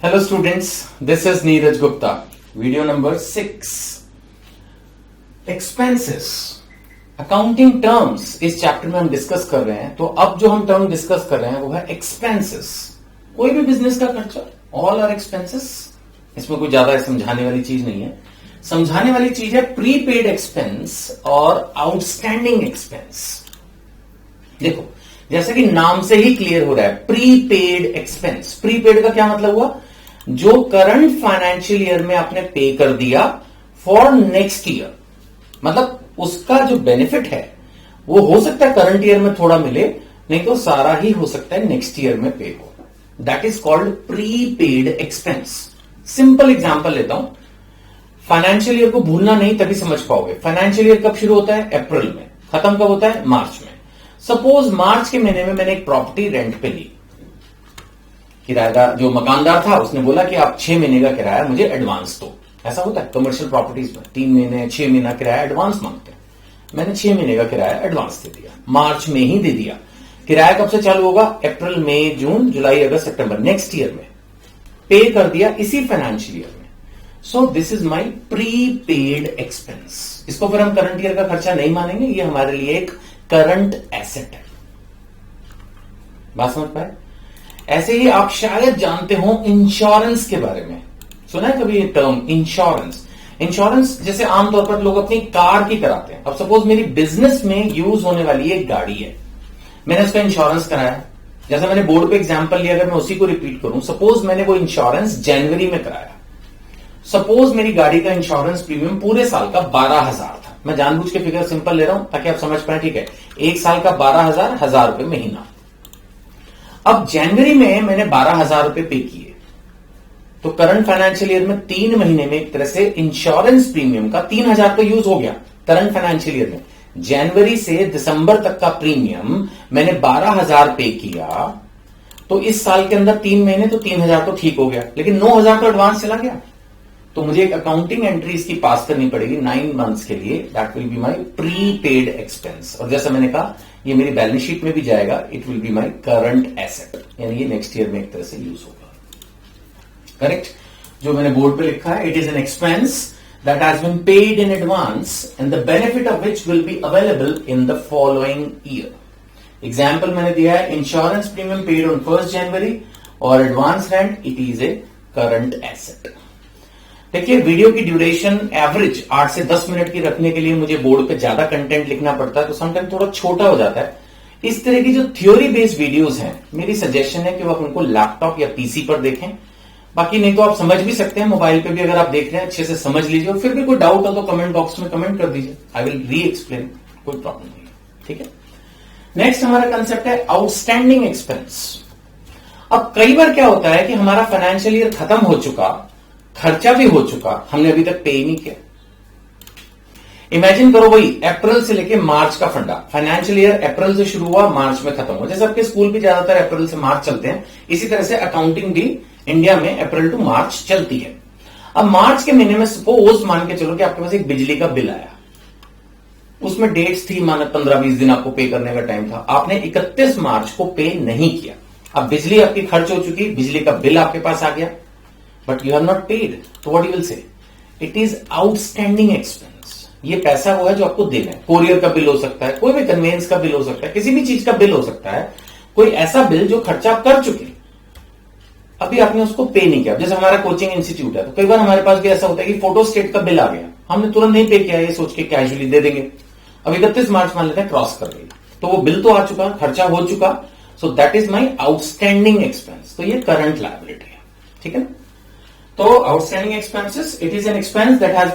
Hello students, this is Neeraj Gupta. Video number 6. Expenses. Accounting terms इस chapter में हम discuss कर रहे हैं. तो अब जो हम टर्म डिस्कस कर रहे हैं वो है एक्सपेंसेस. कोई भी बिजनेस का खर्चा, ऑल आर एक्सपेंसेस. इसमें कोई ज्यादा समझाने वाली चीज नहीं है. समझाने वाली चीज है प्रीपेड एक्सपेंस और आउटस्टैंडिंग एक्सपेंस. देखो, जैसे कि नाम से ही क्लियर हो रहा है, प्रीपेड एक्सपेंस. प्रीपेड का क्या मतलब हुआ? जो करंट फाइनेंशियल ईयर में आपने पे कर दिया फॉर नेक्स्ट ईयर. मतलब उसका जो बेनिफिट है वो हो सकता है करंट ईयर में थोड़ा मिले, नहीं तो सारा ही हो सकता है नेक्स्ट ईयर में पे हो. That is called prepaid expense. Simple example लेता हूं. फाइनेंशियल ईयर को भूलना नहीं, तभी समझ पाओगे. फाइनेंशियल ईयर कब शुरू होता है? अप्रैल में. खत्म कब होता है? मार्च में. सपोज मार्च के महीने में मैंने एक प्रॉपर्टी रेंट पे ली. किराएदार जो मकानदार था उसने बोला कि आप 6 महीने का किराया मुझे एडवांस दो. ऐसा होता है कमर्शियल प्रॉपर्टीज में, 3 महीने 6 महीना किराया एडवांस मांगते हैं. मैंने 6 महीने का किराया एडवांस दे दिया, मार्च में ही दे दिया. किराया कब से चालू होगा? अप्रैल, मई, जून, जुलाई, अगस्त, सितंबर, नेक्स्ट ईयर में पे कर दिया, इसी फाइनेंशियल ईयर में. So this is my prepaid expense. इसको फिर हम करंट ईयर का खर्चा नहीं मानेंगे, ये हमारे लिए एक करंट एसेट है. बात समझ पाए? ऐसे ही आप शायद जानते हो इंश्योरेंस के बारे में. सुना है कभी ये टर्म इंश्योरेंस? इंश्योरेंस जैसे आमतौर पर लोग अपनी कार की कराते हैं. अब सपोज मेरी बिजनेस में यूज होने वाली एक गाड़ी है, मैंने उसका इंश्योरेंस कराया. जैसा मैंने बोर्ड पे एग्जांपल लिया, अगर मैं उसी को रिपीट करूं, सपोज मैंने वो इंश्योरेंस जनवरी में कराया. सपोज मेरी गाड़ी का इंश्योरेंस प्रीमियम पूरे साल का 12,000 था. मैं जानबूझ के फिगर सिंपल ले रहा हूं ताकि आप समझ पाए. ठीक है, एक साल का 12,000, 1,000 रुपए महीना. अब जनवरी में मैंने 12,000 रुपए पे किए, तो करंट फाइनेंशियल ईयर में 3 महीने में एक तरह से इंश्योरेंस प्रीमियम का 3,000 तो यूज हो गया. करंट फाइनेंशियल ईयर में जनवरी से दिसंबर तक का प्रीमियम मैंने 12,000 पे किया, तो इस साल के अंदर 3 महीने तो 3,000 तो ठीक हो गया, लेकिन 9,000 तो एडवांस चला गया. तो मुझे एक अकाउंटिंग एंट्री इसकी पास करनी पड़ेगी 9 मंथ्स के लिए. That will be my prepaid expense. और जैसा मैंने कहा, ये मेरी बैलेंस शीट में भी जाएगा. It will be my current asset, यानी ये नेक्स्ट ईयर में एक तरह से यूज होगा. करेक्ट? जो मैंने बोर्ड पे लिखा है, it is an expense that has been paid in advance and the benefit of which will be available in the following year. Example मैंने दिया है, इंश्योरेंस प्रीमियम पेड ऑन 1 जनवरी और advance rent, it is a current asset. देखिए, video की duration average 8 से 10 minute की रखने के लिए मुझे बोर्ड पे ज्यादा कंटेंट लिखना पड़ता है, तो समटाइम थोड़ा छोटा हो जाता है. इस तरह की जो थ्योरी बेस्ड वीडियोस हैं, मेरी सजेशन है कि आप उनको लैपटॉप या पीसी पर देखें. बाकी नहीं तो आप समझ भी सकते हैं, मोबाइल पे भी अगर आप देख रहे हैं अच्छे से समझ लीजिए. और फिर भी कोई डाउट हो तो कमेंट बॉक्स में कमेंट कर दीजिए, आई विल री एक्सप्लेन. कोई प्रॉब्लम नहीं है. ठीक है. नेक्स्ट हमारा कंसेप्ट है आउटस्टैंडिंग एक्सपेंस. अब कई बार क्या होता है कि हमारा फाइनेंशियल ईयर खत्म हो चुका, खर्चा भी हो चुका, हमने अभी तक पे ही नहीं किया. इमेजिन करो वही अप्रैल से लेके मार्च का फंडा. फाइनेंशियल ईयर अप्रैल से शुरू हुआ, मार्च में खत्म हुआ. जैसे आपके स्कूल भी ज्यादातर अप्रैल से मार्च चलते हैं, इसी तरह से अकाउंटिंग भी इंडिया में अप्रैल टू मार्च चलती है. अब मार्च के महीने में सपोज मान के चलो कि आपके पास एक बिजली का बिल आया. उसमें डेट्स थी, माने 15-20 दिन आपको पे करने का टाइम था. आपने 31 मार्च को पे नहीं किया. अब बिजली आपकी खर्च हो चुकी, बिजली का बिल आपके पास आ गया, but you have not paid. तो what you will say? It is outstanding expense. ये पैसा वो है जो आपको देना है. कोरियर का बिल हो सकता है, कोई भी कन्वेंस का बिल हो सकता है, किसी भी चीज का बिल हो सकता है. कोई ऐसा बिल जो खर्चा आप कर चुके, अभी आपने उसको पे नहीं किया. जैसे हमारा कोचिंग इंस्टीट्यूट है, तो कई बार हमारे पास भी ऐसा होता है कि फोटो स्टेट का बिल आ गया, हमने तुरंत नहीं पे किया, ये सोच के कैजुअली दे देंगे. अब 31 मार्च मान लेते हैं क्रॉस कर गई, तो वो बिल तो आ चुका, खर्चा हो चुका. So that is my outstanding expense. तो ये करंट लायबिलिटी है. ठीक है ना? तो outstanding expenses, it is an expense that has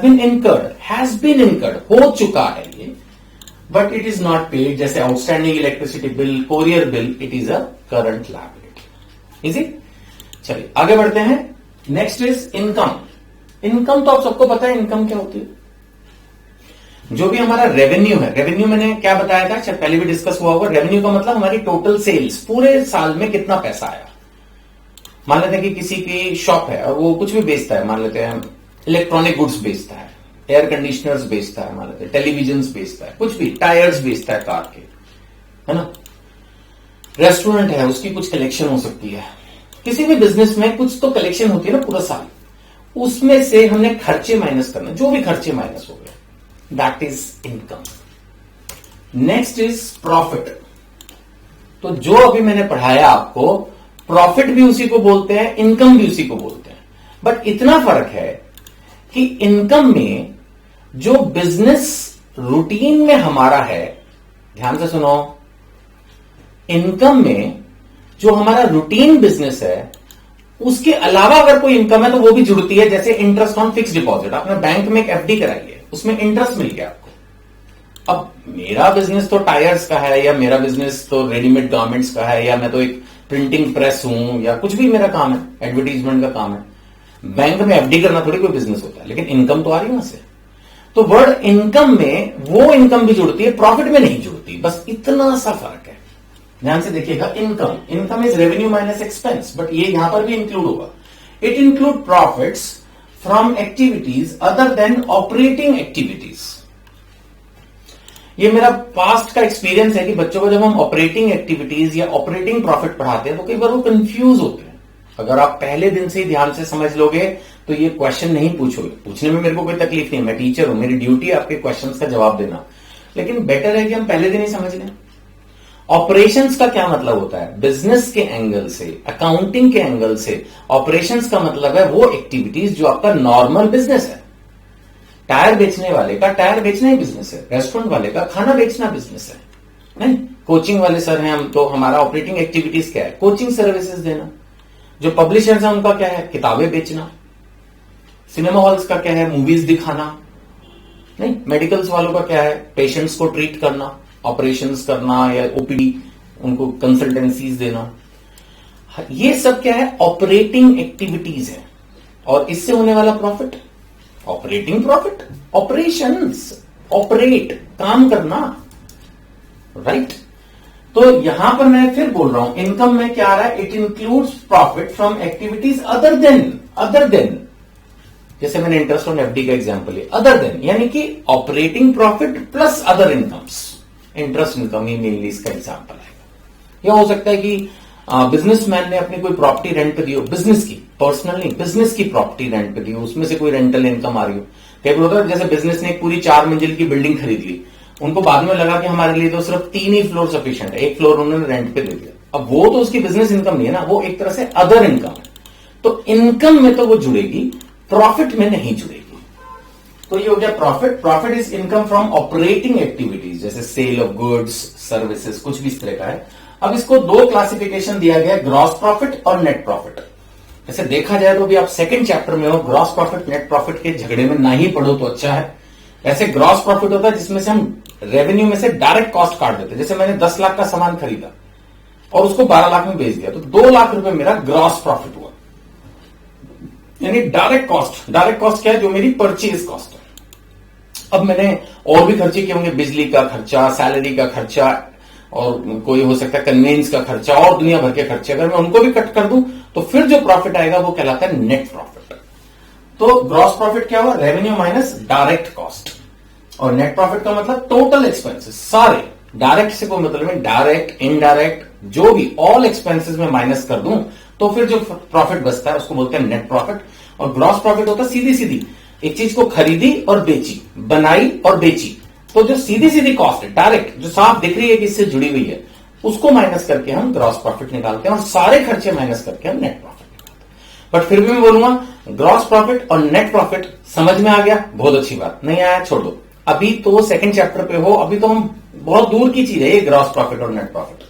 been incurred, हो चुका है ये, but it is not paid. जैसे outstanding electricity bill, courier bill, it is a current liability. Easy? चलिए आगे बढ़ते हैं. Next is income. इनकम तो आप सबको पता है इनकम क्या होती है. जो भी हमारा रेवेन्यू है, रेवेन्यू मैंने क्या बताया था, शायद पहले भी डिस्कस हुआ होगा. रेवेन्यू का मतलब हमारी टोटल सेल्स, पूरे साल में कितना पैसा आया. मान लेते हैं कि किसी की शॉप है और वो कुछ भी बेचता है. मान लेते हैं इलेक्ट्रॉनिक गुड्स बेचता है, एयर कंडीशनर्स बेचता है, मान लेते हैं टेलीविजन बेचता है, कुछ भी, टायर्स बेचता है कार के, है ना. रेस्टोरेंट है, उसकी कुछ कलेक्शन हो सकती है. किसी भी बिजनेस में कुछ तो कलेक्शन होती है ना पूरा साल, उसमें से हमने खर्चे माइनस करना, जो भी खर्चे माइनस हो गए, that is income. Next is profit. तो जो अभी मैंने पढ़ाया आपको, प्रॉफिट भी उसी को बोलते हैं, इनकम भी उसी को बोलते हैं, बट इतना फर्क है कि इनकम में जो बिजनेस रूटीन में हमारा है, ध्यान से सुनो, इनकम में जो हमारा रूटीन बिजनेस है उसके अलावा अगर कोई इनकम है तो वो भी जुड़ती है, जैसे इंटरेस्ट ऑन फिक्स डिपॉजिट। आपने बैंक में एक एफडी कराई है, उसमें इंटरेस्ट मिल गया आपको। अब मेरा बिजनेस तो टायर्स का है, या मेरा बिजनेस तो रेडीमेड गारमेंट्स का है, या मैं तो एक प्रिंटिंग प्रेस हूं, या कुछ भी मेरा काम है, एडवर्टीजमेंट का काम है। बैंक में एफडी करना थोड़ी कोई बिजनेस होता है, लेकिन इनकम तो आ रही है वहां से। तो वर्ड इनकम में वो इनकम भी जुड़ती है, प्रॉफिट में नहीं जुड़ती, बस इतना सा फर्क है। ध्यान से देखिएगा, income is revenue minus expense, but ये यहां पर भी इंक्लूड होगा। It include profits from activities other then operating activities. ये मेरा पास्ट का एक्सपीरियंस है कि बच्चों को जब हम ऑपरेटिंग एक्टिविटीज या ऑपरेटिंग प्रॉफिट पढ़ाते हैं तो कई बार वो कंफ्यूज होते हैं। अगर आप पहले दिन से ही ध्यान से समझ लोगे तो ये क्वेश्चन नहीं पूछोगे। पूछने में मेरे को कोई तकलीफ नहीं, मैं टीचर हूं, मेरी ड्यूटी है आपके क्वेश्चंस का जवाब देना, लेकिन बेटर है कि हम पहले दिन ही समझ लें। ऑपरेशंस का क्या मतलब होता है? बिजनेस के एंगल से, अकाउंटिंग के एंगल से ऑपरेशंस का मतलब है वो एक्टिविटीज जो आपका नॉर्मल बिजनेस है। टायर बेचने वाले का टायर बेचना ही बिजनेस है, रेस्टोरेंट वाले का खाना बेचना बिजनेस है, नहीं? कोचिंग वाले सर हैं हम, तो हमारा ऑपरेटिंग एक्टिविटीज क्या है? कोचिंग सर्विसेज देना। जो पब्लिशर्स हैं उनका क्या है? किताबें बेचना। सिनेमा हॉल्स का क्या है? मूवीज दिखाना, नहीं? मेडिकल्स वालों का क्या है? पेशेंट्स को ट्रीट करना, ऑपरेशंस करना, या ओपीडी उनको कंसल्टेंसीज देना। ये सब क्या है? ऑपरेटिंग एक्टिविटीज है। और इससे होने वाला profit, operating profit, operations, operate, काम करना, राइट? तो यहां पर मैं फिर बोल रहा हूं, इनकम में क्या आ रहा है? It includes profit from activities other than, जैसे मैंने इंटरेस्ट ऑन एफडी का एग्जांपल लिया, अदर देन यानी कि operating profit plus other incomes. Interest income ही मेनली इसका एग्जांपल है। यह हो सकता है कि बिजनेसमैन ने अपनी कोई प्रॉपर्टी रेंट पे दी हो, बिजनेस की, पर्सनल नहीं, बिजनेस की प्रॉपर्टी रेंट पे दी हो, उसमें से कोई रेंटल इनकम आ रही हो। कई बार होता है जैसे बिजनेस ने एक पूरी 4 मंजिल की बिल्डिंग खरीद ली, उनको बाद में लगा कि हमारे लिए तो सिर्फ 3 ही फ्लोर सफिशिएंट है, 1 फ्लोर उन्होंने रेंट पे दे दिया। अब वो तो उसकी बिजनेस इनकम नहीं है ना, वो एक तरह से अदर इनकम है। तो इनकम में तो वो जुड़ेगी, प्रॉफिट में नहीं जुड़ेगी। तो ये हो गया profit. Profit is income from operating activities, जैसे सेल ऑफ गुड्स, सर्विसेज, कुछ भी इस तरह का है। अब इसको 2 क्लासिफिकेशन दिया गया, ग्रॉस प्रॉफिट और नेट प्रॉफिट। जैसे देखा जाए तो भी आप सेकंड चैप्टर में हो, ग्रॉस प्रॉफिट नेट प्रॉफिट के झगड़े में ना ही पढ़ो तो अच्छा है। ऐसे ग्रॉस प्रॉफिट होता है जिसमें से हम रेवेन्यू में से डायरेक्ट कॉस्ट काट देते हैं। जैसे मैंने 10 लाख का सामान खरीदा और उसको 12 लाख में बेच दिया, तो 2 लाख रुपए मेरा ग्रॉस प्रॉफिट हुआ, यानी डायरेक्ट कॉस्ट। डायरेक्ट कॉस्ट क्या है? जो मेरी परचेज कॉस्ट है। अब मैंने और भी खर्चे किए होंगे, बिजली का खर्चा, सैलरी का खर्चा, और कोई हो सकता है कन्वेंस का खर्चा, और दुनिया भर के खर्चे, अगर मैं उनको भी कट कर दूं तो फिर जो प्रॉफिट आएगा वो कहलाता है नेट प्रॉफिट। तो ग्रॉस प्रॉफिट क्या हुआ? Revenue minus direct cost. और नेट प्रॉफिट का मतलब टोटल एक्सपेंसेस, सारे। डायरेक्ट से कोई मतलब नहीं, डायरेक्ट, इनडायरेक्ट, जो भी, ऑल एक्सपेंसेस में माइनस कर दूं तो फिर जो प्रॉफिट बचता है उसको बोलते हैं नेट प्रॉफिट। और ग्रॉस प्रॉफिट होता है सीधी सीधी, एक चीज को खरीदी और बेची, बनाई और बेची, तो जो सीधी सीधी कॉस्ट है, डायरेक्ट, जो साफ दिख रही है कि इससे जुड़ी हुई है, उसको माइनस करके हम ग्रॉस प्रॉफिट निकालते हैं, और सारे खर्चे माइनस करके हम नेट प्रॉफिट निकालते हैं। बट फिर भी मैं बोलूंगा ग्रॉस प्रॉफिट और नेट प्रॉफिट समझ में आ गया, बहुत अच्छी बात। नहीं आया छोड़ दो, अभी तो सेकंड चैप्टर पे हो, अभी तो हम बहुत दूर की चीज है ये ग्रॉस प्रॉफिट और नेट प्रॉफिट।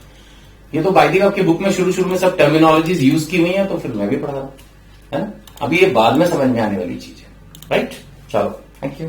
ये तो बाय द वे आपकी बुक में शुरू में सब टर्मिनोलॉजीज यूज की हुई है, तो फिर मैं भी पढ़ा रहा हूं, है ना? अभी ये बाद में समझ में आने वाली चीज है, राइट? चलो, थैंक यू।